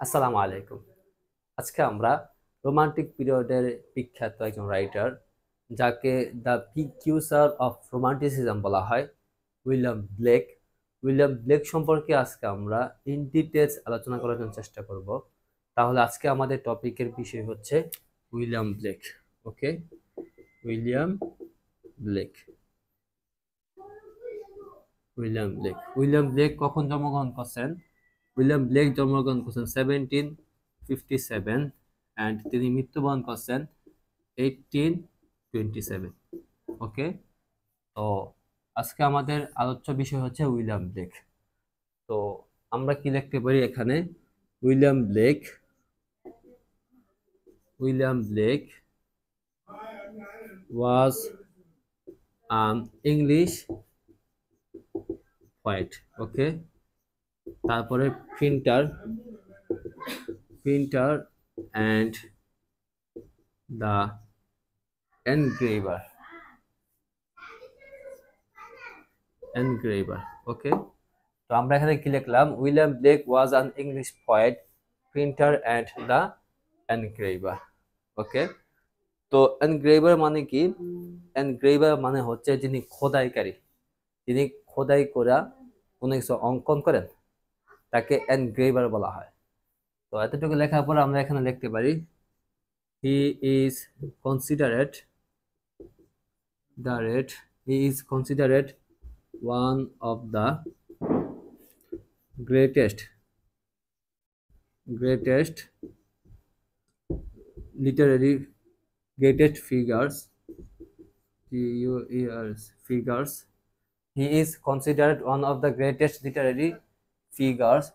আসসালামু আলাইকুম। আজকে আমরা রোমান্টিক পিরিয়ডের বিখ্যাত একজন রাইটার, যাকে দ্য প্রিকিউসার অফ রোমান্টিসিজম বলা হয়, উইলিয়াম ব্লেক। উইলিয়াম ব্লেক সম্পর্কে আজকে আমরা ইন ডিটেলস আলোচনা করার জন্য চেষ্টা করব। তাহলে আজকে আমাদের টপিকের বিষয় হচ্ছে উইলিয়াম ব্লেক। ওকে, উইলিয়াম ব্লেক। উইলিয়াম ব্লেক কখন জন্মগ্রহণ করছেন? উইলিয়াম ব্লেক জন্মগ্রহণ করছেন 1757 অ্যান্ড তিনি মৃত্যুবরণ করছেন 1827। ওকে, তো আজকে আমাদের আলোচ্য বিষয় হচ্ছে উইলিয়াম ব্লেক। তো আমরা কি লিখতে পারি এখানে? William Blake William Blake was English poet. Okay, তারপরে printer printer and the engraver. Okay, তো আমরা এখানে কি লিখলাম? William Blake was an English poet, printer and the engraver. Okay, তো এনগ্রেভার মানে কি? এনগ্রেভার মানে হচ্ছে যিনি খোদাইকারী, যিনি খোদাই করা কোনো কিছু অঙ্কন করেন, তাকে এনগ্রেভার বলা হয়। তো এতটুকু লেখার পর আমরা এখানে লিখতে পারি he is considered one of the greatest literary greatest figures. He is considered one of the greatest literary figures.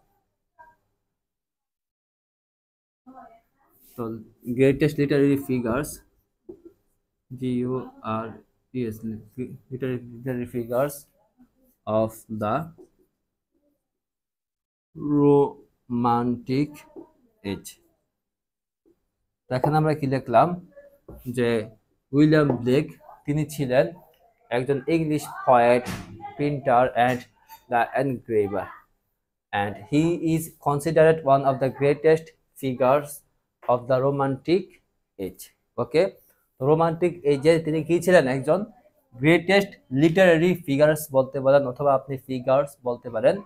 So, greatest literary figures, GURES, literary figures of the romantic age. তো এখানে আমরা কি লিখলাম? যে উইলিয়াম ব্লেক তিনি ছিলেন একজন English poet, printer and the engraver, and he is considered one of the greatest figures of the romantic age. Okay, romantic এজে তিনি কি ছিলেন? একজন গ্রেটেস্ট লিটারারি ফিগার্স বলতে পারেন, অথবা আপনি ফিগার্স বলতে পারেন।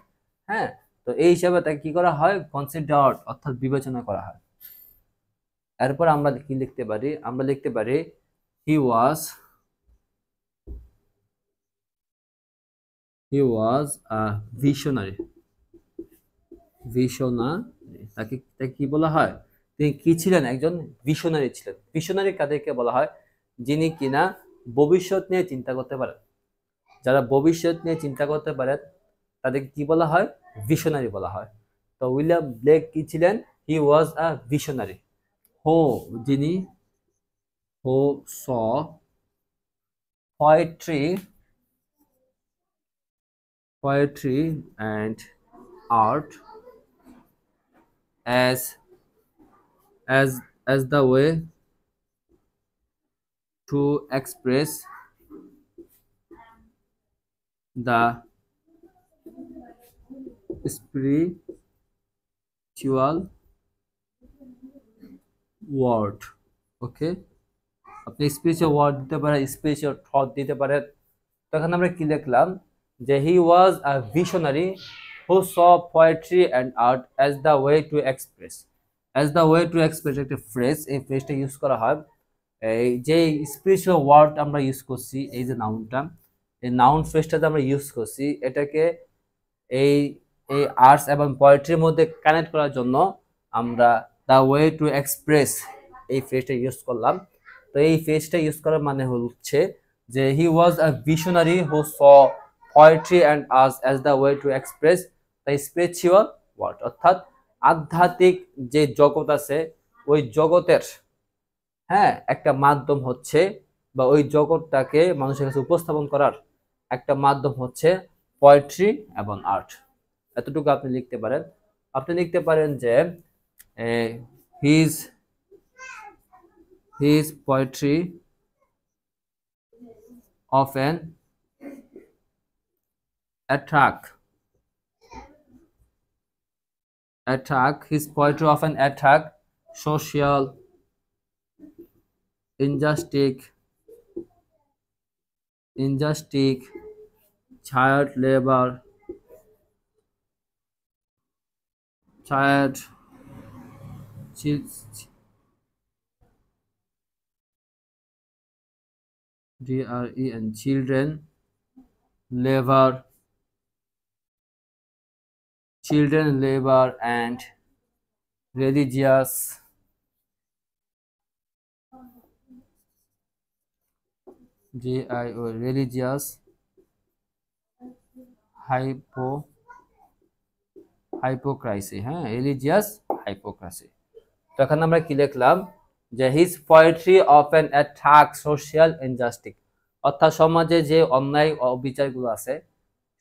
হ্যাঁ, তো এই হিসাবে তাকে কি করা হয়? কনসিডার্ড অর্থাৎ বিবেচনা করা হয়। এরপর আমরা কি লিখতে পারি? আমরা লিখতে পারি হি ওয়াজ আ ভিশনারি। তাকে কি বলা হয়? তিনি কি ছিলেন? একজন ভিশনারি ছিলেন। ভিশনারি কাদেরকে বলা হয়? যিনি কিনা ভবিষ্যৎ নিয়ে চিন্তা করতে পারেন। যারা ভবিষ্যৎ নিয়ে চিন্তা করতে পারেন তাদেরকে কি বলা হয়? ভিশনারি বলা হয়। তো উইলিয়াম ব্লেক কি ছিলেন? He was a visionary. Who যিনি who saw poetry and art as as as the way to express the spiritual world. ওকে, আপনি স্পিরিচুয়াল ওয়ার্ড দিতে পারেন, স্পিরিচুয়াল থট দিতে পারেন। তখন আমরা কি লিখলাম? যে he was a visionary who saw poetry and art as the way to express. একটা ফ্রেজ, এই ফ্রেজটা ইউজ করা হয় এই যে স্পিরিচুয়াল ওয়ার্ড আমরা ইউজ করছি, এই যে নাউনটা, এই নাউন ফ্রেজটাতে আমরা ইউজ করছি, এটাকে এই এই আর্টস এবং পোয়েট্রির মধ্যে কানেক্ট করার জন্য আমরা দ্য ওয়ে টু এক্সপ্রেস এই ফ্রেজটা ইউজ করলাম। তো এই ফ্রেজটা ইউজ করার মানে হচ্ছে যে he was a visionary who saw poetry and arts as the way to express the spiritual world, অর্থাৎ আধ্যাত্মিক যে জগৎ আছে ওই জগতের, হ্যাঁ, একটা মাধ্যম হচ্ছে, বা ওই জগৎটাকে মানুষের কাছে উপস্থাপন করার একটা মাধ্যম হচ্ছে পোয়েট্রি এবং আর্ট। এতটুকু আপনি লিখতে পারেন। আপনি লিখতে পারেন যে his his poetry often attract attack. His poetry often attack social injustice, child labor, child chil- DREN labor, children labor, and religious religious hypo hypocrisy, হ্যাঁ, religious hypocrisy। তো এখানে আমরা কি লিখলাম যে his poetry often attack social injustice, অর্থাৎ সমাজে যে অন্যায় অবিচারগুলো আছে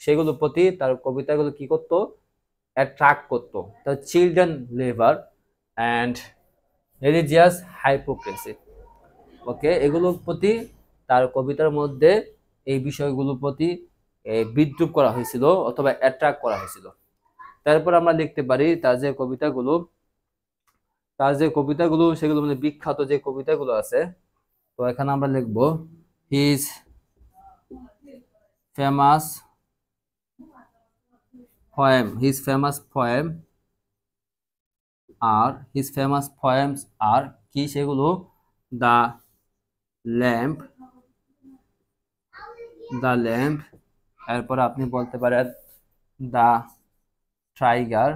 সেগুলোর প্রতি তার কবিতাগুলো কি করতো, অ্যাট্রাক্ট করতো। তো চিলড্রেন লেবার অ্যান্ড রিলিজিয়াস হাইপোক্রেসি, ওকে, এগুলোর প্রতি তার কবিতার মধ্যে এই বিষয়গুলোর প্রতি বিদ্রুপ করা হয়েছিল অথবা অ্যাট্রাক্ট করা হয়েছিল। তারপর আমরা লিখতে পারি তার যে কবিতাগুলো সেগুলো মানে বিখ্যাত যে কবিতাগুলো আছে। তো এখানে আমরা লিখব হিজ ফেমাস poems আর কি সেগুলো, দ্য ল্যাম্প, এরপর আপনি বলতে পারেন the tiger,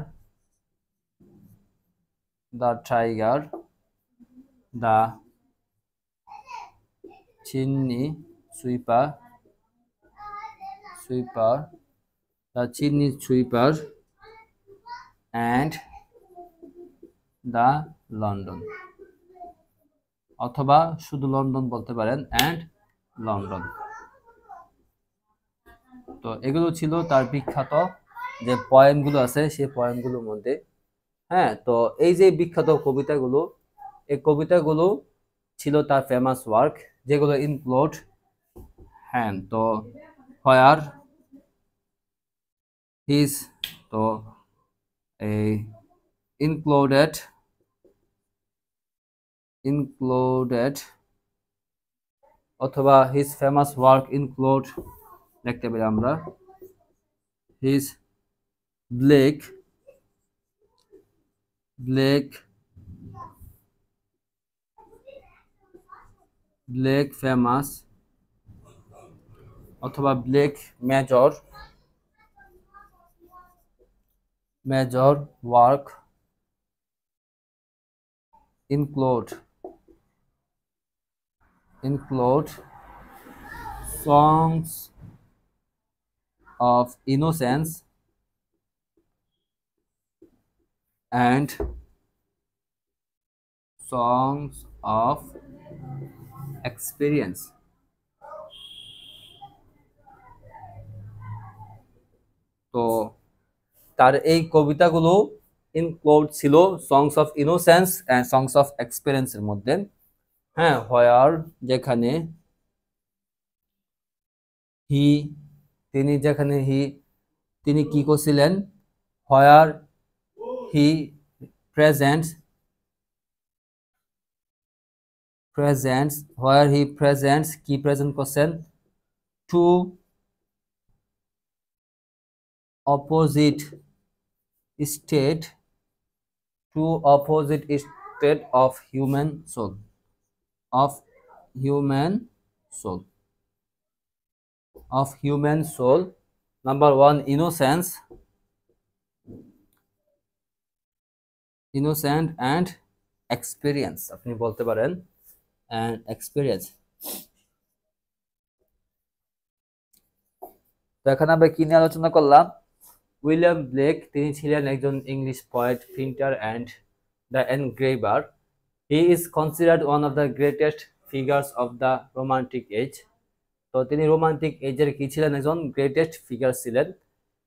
the chimney sweeper, and the London, অথবা শুধু লন্ডন বলতে পারেন, অ্যান্ড লন্ডন। তো এগুলো ছিল তার বিখ্যাত যে পয়েমগুলো আছে সেই পয়েমগুলোর মধ্যে। হ্যাঁ, তো এই যে বিখ্যাত কবিতাগুলো, এই কবিতাগুলো ছিল তার ফেমাস ওয়ার্ক, যেগুলো ইনক্লুড, হ্যাঁ, তো হোয়ার হিজ, তো এই ইনক্লুডেড অথবা হিজ ফেমাস ওয়ার্ক ইনক্লুড দেখতে পারি আমরা হিজ ব্লেক ফেমাস অথবা Blake major work include songs of innocence and songs of experience। তো তার এই কবিতাগুলো ইনক্লুড ছিল songs of innocence and songs of experience এর মধ্যে। হ্যাঁ, হোয়ার যেখানে তিনি কি করছিলেন, হোয়ার হি প্রেজেন্টস কি প্রেজেন্ট করছেন, to opposite state of human soul, number one innocent and experience, আপনি বলতে পারেন and experience। তো এখানে আমরা কি নিয়ে আলোচনা করলাম, উইলিয়াম ব্লেক তিনি ছিলেন একজন English poet, printer and the engraver. He is considered one of the greatest figures of the romantic age. তো তিনি রোমান্টিক এজের কি ছিলেন, একজন গ্রেটেস্ট ফিগার ছিলেন।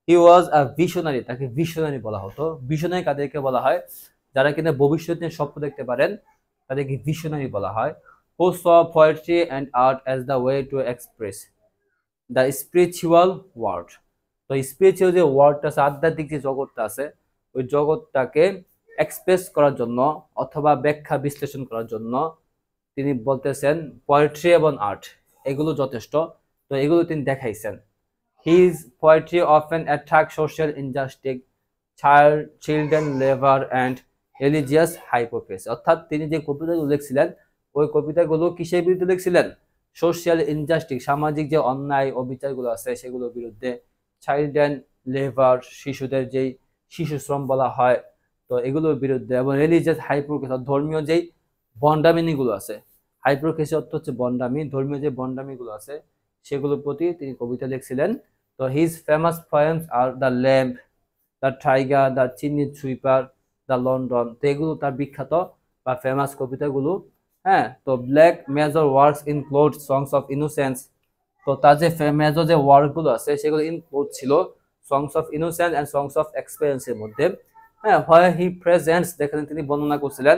হি ওয়াজ আ ভিশনারি, তাকে ভিশনারি বলা হতো। ভিশনারি কাদেরকে বলা হয়, যারা কিনা ভবিষ্যৎ নিয়ে স্বপ্ন দেখতে পারেন তাদেরকে ভিশনারি বলা হয়। Who saw poetry and art as the way to express the spiritual world. তো স্পিরিচুয়াল যে ওয়ার্ল্ডটা আছে, আধ্যাত্মিক যে জগৎটা আছে, ওই জগৎটাকে এক্সপ্রেস করার জন্য অথবা ব্যাখ্যা বিশ্লেষণ করার জন্য তিনি বলতেছেন পোয়েট্রি এবং আর্ট এগুলো যথেষ্ট। তো এগুলো তিনি দেখাইছেন। His poetry often attacks social injustice, children labor and religious hypocrisy। অর্থাৎ তিনি যে কবিতাগুলো লিখছিলেন ওই কবিতাগুলো কিসের বিরুদ্ধে লিখছিলেন? সোশ্যাল ইনজাস্টিস, সামাজিক যে অন্যায় অবিচারগুলো আছে সেগুলোর বিরুদ্ধে। চাইল্ডেন লেবার, শিশুদের যেই শিশু শ্রম বলা হয়, তো এগুলোর বিরুদ্ধে। এবং রিলিজিয়াস হাইপোক্রেসি, ধর্মীয় যেই বন্ডামিনিগুলো আছে। হাইপোক্রেসি অর্থ হচ্ছে বন্ডামি, ধর্মীয় যে বন্ডামিগুলো আছে সেগুলোর প্রতি তিনি কবিতা লিখছিলেন। তো his famous poems are the lamp, the tiger, the chimney sweeper, the London. তো এগুলো তার বিখ্যাত বা ফেমাস কবিতাগুলো। হ্যাঁ, তো black major works include songs of innocence. তো তার যে মেজর যে ওয়ার্কগুলো আছে সেগুলো ইনক্লুড ছিল songs of innocence and songs of এক্সপেরিয়েন্সের মধ্যে। হ্যাঁ, হোয়ার হি প্রেজেন্টস, যেখানে তিনি বর্ণনা করছিলেন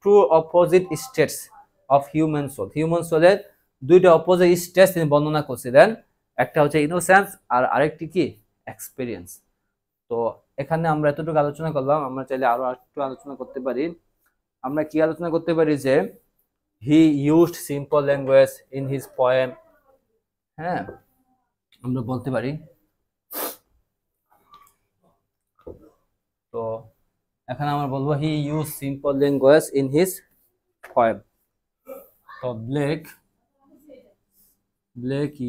two opposite states of human soul. Human সোলের দুইটা অপোজিট স্টেটস তিনি বর্ণনা করছিলেন, একটা হচ্ছে ইনোসেন্স আর আরেকটি কি এক্সপেরিয়েন্স। তো এখানে আমরা এতটুকু আলোচনা করলাম, আমরা চাইলে আরো একটু আলোচনা করতে পারি। আমরা কি আলোচনা করতে পারি যে he used simple language in his poem. হ্যাঁ, আমরা বলতে পারি। তো এখানে আমরা বলবো he use simple language in his poem. তো Blake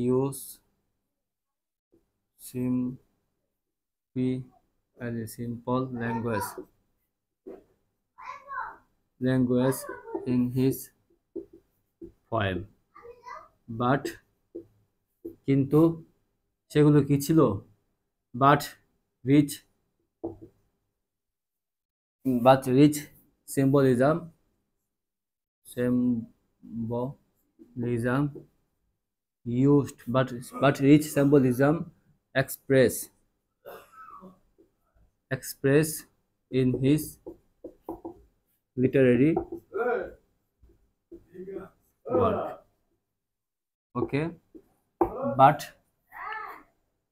use simple language in his poem, but কিন্তু সেগুলো কি ছিল? but rich symbolism used, but rich symbolism express in his literary work. Okay, but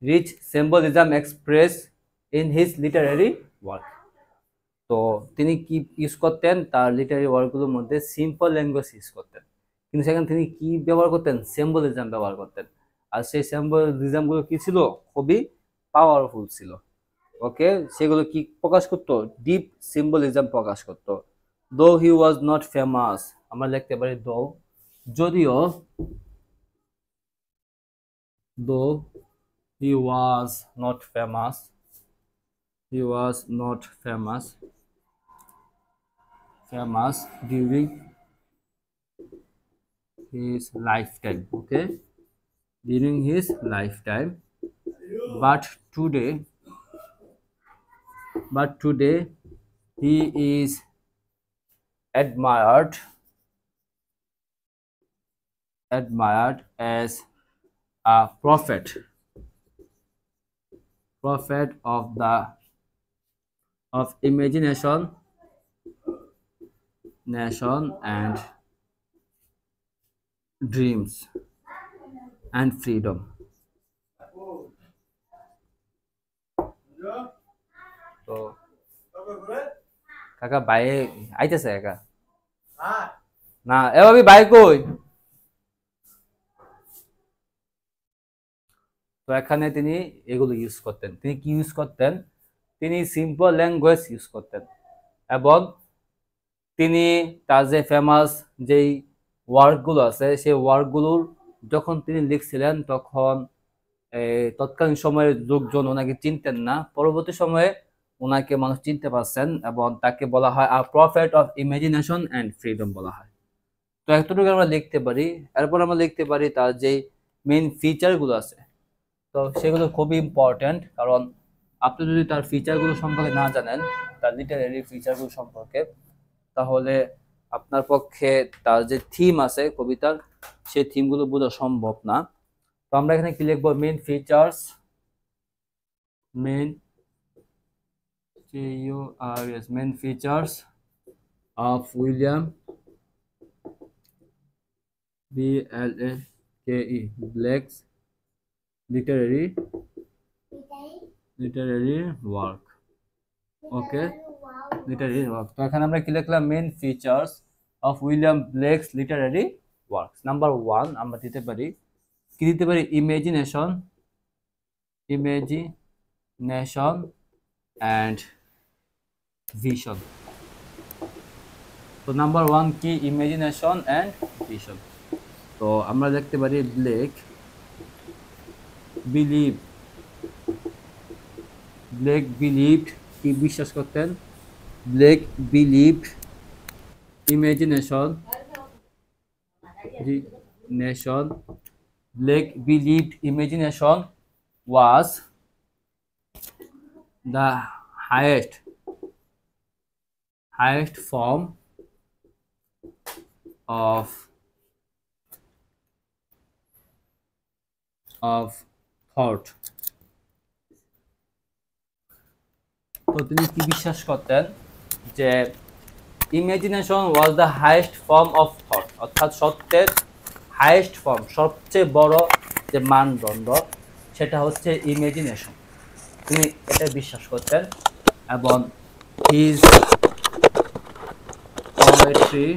rich symbolism express in his literary work. তো তিনি কি use করতেন? তার লিটারি ওয়ার্কগুলোর মধ্যে সিম্পল ল্যাঙ্গুয়েজ ইউজ করতেন, কিন্তু সেখানে তিনি কি ব্যবহার করতেন? সিম্বলিজম ব্যবহার করতেন। আর সেই সিম্বলিজমগুলো কি ছিল? খুবই পাওয়ারফুল ছিল। ওকে, সেগুলো কি প্রকাশ করতো? ডিপ সিম্বলিজম প্রকাশ করতো। দো হি ওয়াজ নট ফেমাস, আমরা লিখতে পারি দো, যদিও though he was not famous, during his lifetime. Okay, during his lifetime, but today he is admired as a prophet of imagination, nation and dreams and freedom. তো কাকা বাইরে আইতেছে কাকা না, এ ভাবি বাইরে কই? তো এখানে তিনি এগুলো ইউজ করতেন। তিনি কি ইউজ করতেন? তিনি সিম্পল ল্যাঙ্গুয়েজ ইউজ করতেন, এবং তিনি তার যে ফেমাস যেই ওয়ার্কগুলো আছে সেই ওয়ার্কগুলোর যখন তিনি লিখছিলেন তখন তৎকালীন সময়ের লোকজন ওনাকে চিনতেন না। পরবর্তী সময়ে ওনাকে মানুষ চিনতে পারছেন এবং তাকে বলা হয় a prophet of imagination and freedom বলা হয়। তো এতটুকু আমরা লিখতে পারি। এরপর আমরা লিখতে পারি তার যেই মেইন ফিচারগুলো আছে, তো সেগুলো খুবই ইম্পর্টেন্ট। কারণ আপনি যদি তার ফিচারগুলো সম্পর্কে না জানেন, তার লিটারেরি ফিচারগুলো সম্পর্কে, তাহলে আপনার পক্ষে তার যে থিম আছে কবিতার সেই থিমগুলো বোঝা সম্ভব না। তো আমরা এখানে কি লিখবো? Main features of William Blake's literary work. ওকে, লিটারারি ওয়ার্ক। তো এখানে আমরা কি লিখলাম, main features of William Blake's literary works. Number 1 আমরা দিতে পারি, কি দিতে পারি, ইমাজিনেশন, ইমাজিনেশন অ্যান্ড ভিশন। তো নাম্বার 1 কি, ইমাজিনেশন অ্যান্ড ভিশন। তো আমরা দেখতে পারি ব্লেক বিলিভ, ব্লেক বিলিভড, কি বিশ্বাস করতেন, Blake believed imagination, nation, Blake believed imagination was the highest form of thought. তো তিনি কি বিশ্বাস করতেন, যে imagination was the highest form of thought, অর্থাৎ সত্যের হাইয়েস্ট ফর্ম, সবচেয়ে বড় যে মানদণ্ড সেটা হচ্ছে ইমাজিনেশন। তিনি এটা বিশ্বাস করতেন, এবং his poetry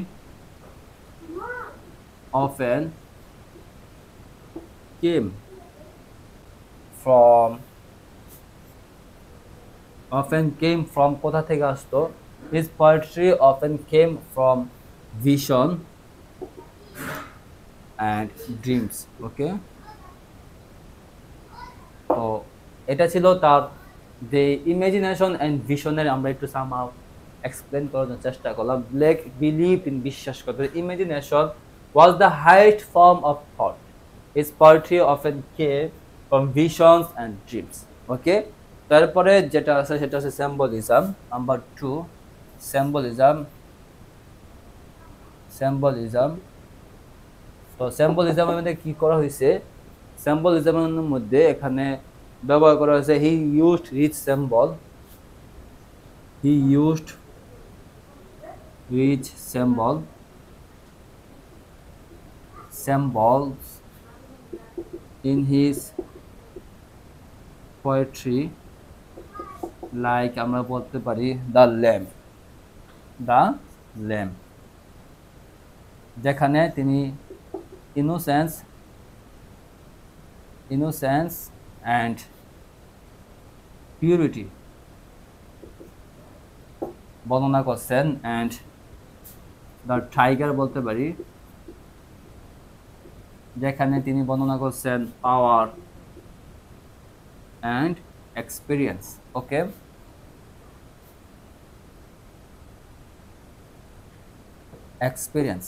often came from কোথা থেকে আসতো, his poetry often came from vision and dreams. ওকে, তো এটা ছিল তার যে ইমাজিনেশন এন্ড ভিশনের, আমরা একটু সামহাউ এক্সপ্লেন করার চেষ্টা করলাম। ব্লেক বিলিভ ইন, বিশ্বাস করতে, imagination was the highest form of thought. His poetry often came from visions and dreams. ওকে, তারপরে যেটা আছে সেটা হচ্ছে সিম্বলিজম। Number 2, symbolism. তো সিম্বলিজমের মধ্যে কি করা হয়েছে, সিম্বলিজমের মধ্যে এখানে ব্যবহার করা হয়েছে he used rich symbol, symbols in his poetry, like আমরা বলতে পারি দ্য ল্যাম্প, যেখানে তিনি ইনোসেন্স অ্যান্ড পিউরিটি বর্ণনা করছেন, অ্যান্ড দ্য টাইগার বলতে পারি, যেখানে তিনি বর্ণনা করছেন power and experience. Okay, experience,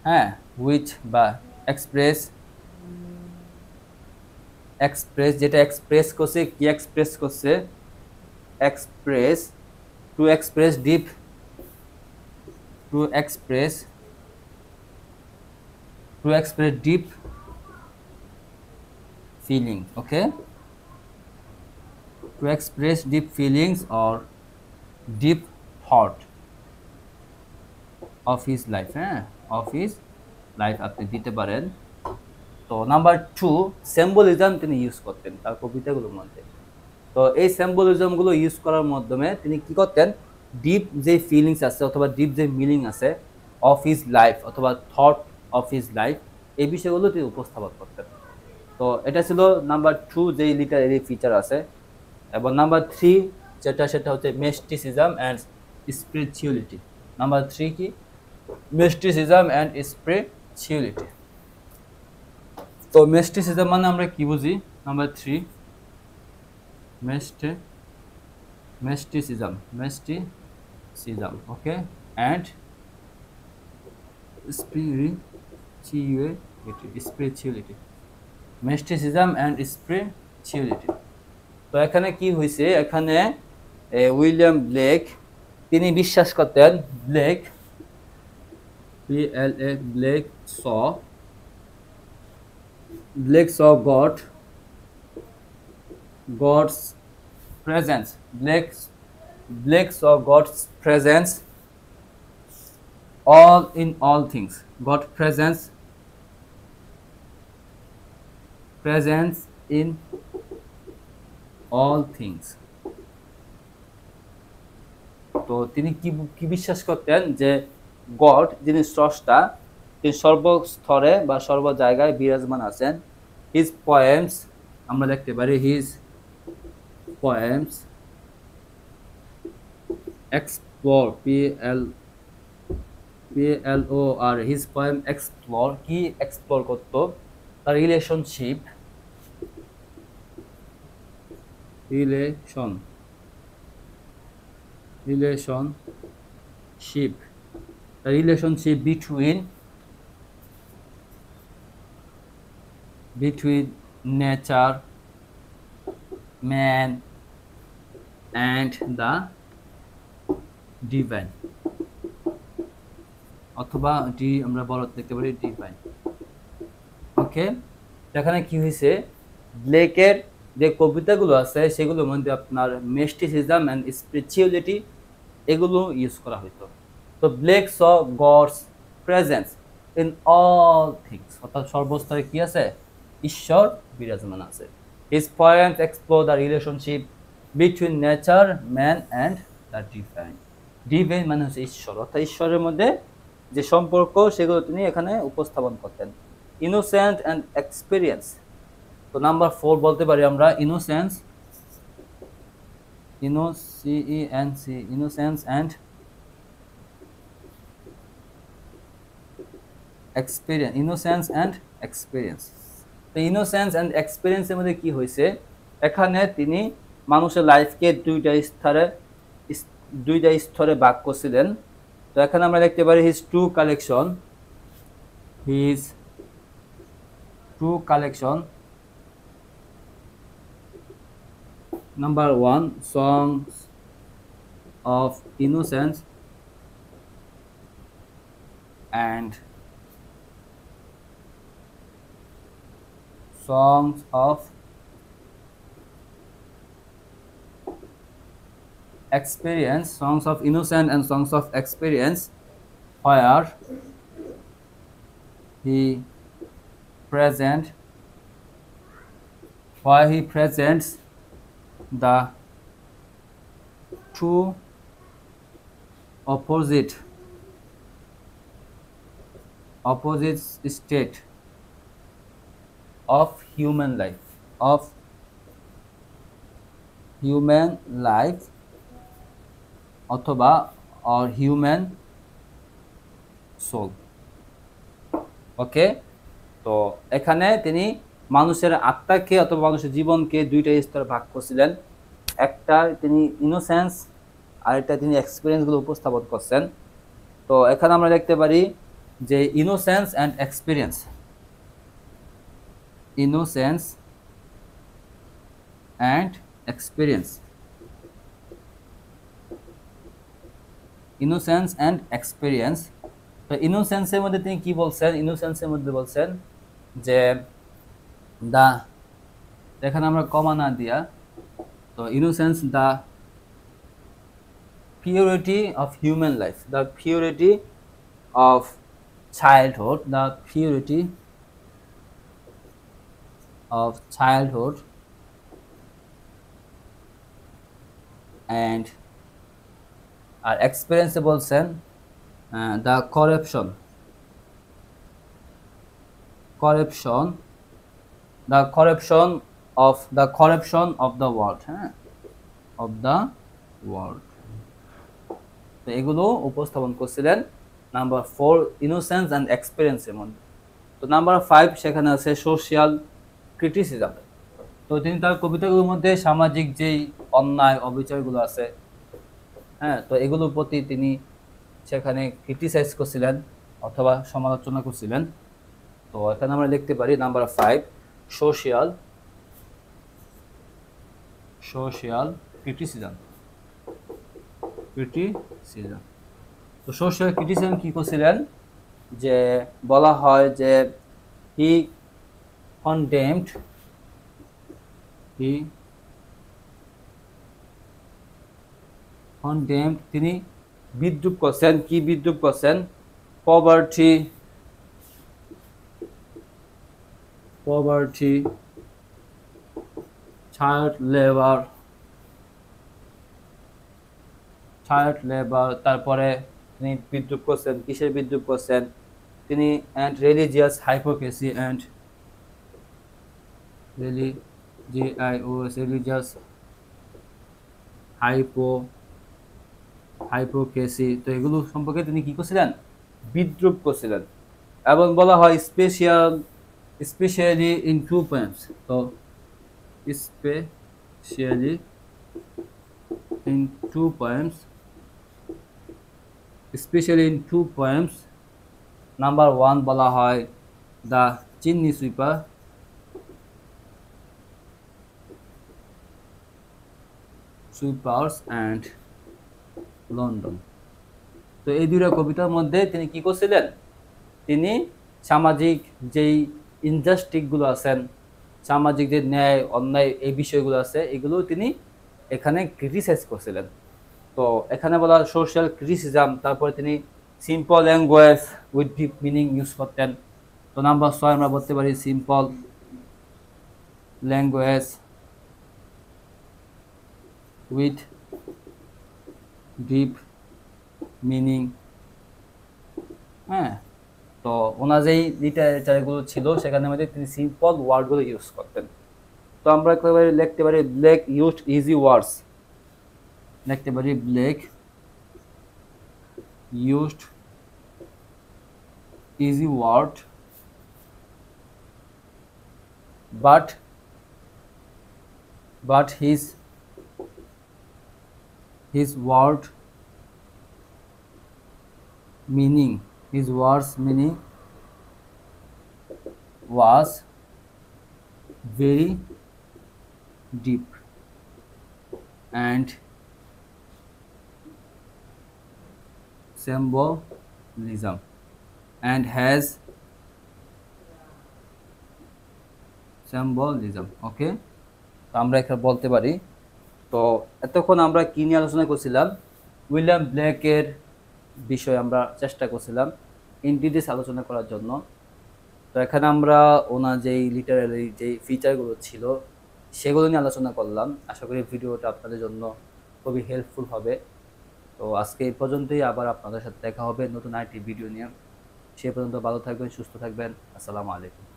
হ্যাঁ, উইচ বা এক্সপ্রেস, যেটা এক্সপ্রেস করছে, কি এক্সপ্রেস করছে, to express deep feeling. Okay, to express deep feelings or deep thought of his life, আপনি দিতে পারেন। তো নাম্বার 2, সিম্বলিজম তিনি ইউজ করতেন তার কবিতাগুলোর মধ্যে। তো এই সিম্বলিজমগুলো ইউজ করার মাধ্যমে তিনি কি করতেন, ডিপ যে ফিলিংস আছে অথবা ডিপ যে মিনিং আছে অফ হিজ লাইফ অথবা থট অফ হিজ লাইফ, এই বিষয়গুলো তিনি উপস্থাপন করতেন। তো এটা ছিল নাম্বার 2 যে লিটারেরি ফিচার আছে। এবং নাম্বার 3 সেটা হচ্ছে মিস্টিসিজম অ্যান্ড স্পিরিচুয়ালিটি। নাম্বার 3 কি, মিস্টিসিজম অ্যান্ড স্পিরিচুয়ালিটি। তো মিস্টিসিজম মানে আমরা কি বুঝি, number 3 mysticism, okay, and spirituality, mysticism and spirituality. তো এখানে কি হয়েছে, এখানে উইলিয়াম ব্লেক তিনি বিশ্বাস করতেন, Blake saw God's presence. Blake saw God's presence all in all things. God's presence in all things. তো তিনি কি কি বিশ্বাস করতেন যে গড যিনি স্রষ্টা তিনি সর্বস্তরে বা সর্ব জায়গায় বিরাজমান আছেন। হিজ পোয়েমস আমরা দেখতে পারি his poems explore PLOR his poem explore কি এক্সপ্লোর করতো relationship relationship between nature, man and the divine, অথবা আমরা বলতে দেখতে পারি ডিভাইন। ওকে, এখানে কি হয়েছে, ব্লেকের যে কবিতাগুলো আছে সেগুলোর মধ্যে আপনার মিস্টিসিজম এন্ড স্পিরিচুয়ালিটি এগুলো ইউজ করা হতো। তো Blake saw God's presence in all things, অর্থাৎ সর্বস্তরে কি আছে, ঈশ্বর বিরাজমান আছে। His points explore the relationship between nature, man and the divine. Divine মানে হচ্ছে ঈশ্বর, অর্থাৎ ঈশ্বরের মধ্যে যে সম্পর্ক সেগুলো তিনি এখানে উপস্থাপন করতেন। ইনোসেন্ট অ্যান্ড এক্সপিরিয়েন্স, তো নাম্বার 4 বলতে পারি আমরা ইনোসেন্স অ্যান্ড এক্সপিরিয়েন্স। তো ইনোসেন্স অ্যান্ড এক্সপিরিয়েন্সের মধ্যে কি হয়েছে, এখানে তিনি মানুষের লাইফকে দুইটা স্তরে ভাগ করছিলেন। তো এখানে আমরা দেখতে পারি his two collection number 1 songs of innocence and songs of experience, songs of innocence and songs of experience, where he presents the two opposite state of human life অথবা or human soul। ওকে, তো এখানে তিনি মানুষের আত্মাকে অথবা মানুষের জীবনকে দুইটা স্তরে ভাগ করছিলেন। একটা তিনি ইনোসেন্স আর একটা তিনি এক্সপিরিয়েন্সগুলো উপস্থাপন করছেন। তো এখানে আমরা দেখতে পারি যে ইনোসেন্স অ্যান্ড এক্সপিরিয়েন্স তো ইনোসেন্সের মধ্যে তিনি কি বলছেন, ইনোসেন্সের মধ্যে বলছেন যে এখানে আমরা কমা না দিয়া, তো innocence the purity of human life, the purity of childhood, and আর এক্সপিরিয়েন্সে বলছেন the corruption of the world, তো এগুলো উপস্থাপন করছিলেন নাম্বার 4 ইনোসেন্স অ্যান্ড এক্সপিরিয়েন্সের মধ্যে। তো নাম্বার 5 সেখানে আছে সোশিয়াল ক্রিটিসিজম। তো তিনি তার কবিতাগুলোর মধ্যে সামাজিক যেই অন্যায় অবিচারগুলো আছে, তো এগুলোর প্রতি তিনি সেখানে ক্রিটিসাইজ করছিলেন অথবা সমালোচনা করছিলেন। তো এখানে আমরা দেখতে পারি নাম্বার 5 সোশিয়াল ক্রিটিসিজম। তো সোশিয়াল ক্রিটিসিজম কি করছিলেন, যে বলা হয় যে হি কনডেমড তিনি বিদ্রূপ করছেন, কি বিদ্রূপ করছেন, poverty child labour child labor, তারপরে তিনি বিদ্রুপ করছেন, কিসের বিদ্রুপ করছেন তিনি, and religious hypocrisy and religious hypocrisy, তো এগুলো সম্পর্কে তিনি কি করছিলেন, বিদ্রুপ করছিলেন। এবং বলা হয় স্পেশালি ইন টু পয়েন্টস, তো specially in two points, number 1 বলা হয় the chimney sweepers and London. তো এই দুইটা কবিতার মধ্যে তিনি কি করছিলেন, তিনি সামাজিক যেই ইনজাস্টিসগুলো আছেন, সামাজিক যে ন্যায় অন্যায় এই বিষয়গুলো আছে, এগুলো তিনি এখানে ক্রিটিসাইজ করছিলেন। তো এখানে বলা সোশ্যাল ক্রিটিসিজম, তারপরে তিনি simple language with deep meaning use করতেন। তো নাম্বার 6 আমরা বলতে পারি simple language with deep meaning. হ্যাঁ, তো ওনার যেই লিটারেচারগুলো ছিল সেখানে মধ্যে তিনি সিম্পল ওয়ার্ডগুলো ইউজ করতেন। তো আমরা একেবারে লিখতে পারি ব্ল্যাক ইউজড ইজি ওয়ার্ডস, লিখতে পারি black used easy word but his word meaning, his words meaning was very deep and symbolism and has symbolism। ওকে, তো আমরা এখানে বলতে পারি, তো এতক্ষণ আমরা কি নিয়ে আলোচনা করছিলাম, উইলিয়াম ব্লেকের বিষয়ে আমরা চেষ্টা করছিলাম ইন ডিটেইলস আলোচনা করার জন্য। তো এখানে আমরা ওনার যেই লিটারারি যেই ফিচারগুলো ছিল সেগুলো নিয়ে আলোচনা করলাম। আশা করি ভিডিওটা আপনাদের জন্য খুবই হেল্পফুল হবে। তো আজকে এই পর্যন্তই, আবার আপনাদের সাথে দেখা হবে নতুন আরেকটি ভিডিও নিয়ে। সে পর্যন্ত ভালো থাকবেন, সুস্থ থাকবেন। আসসালামু আলাইকুম।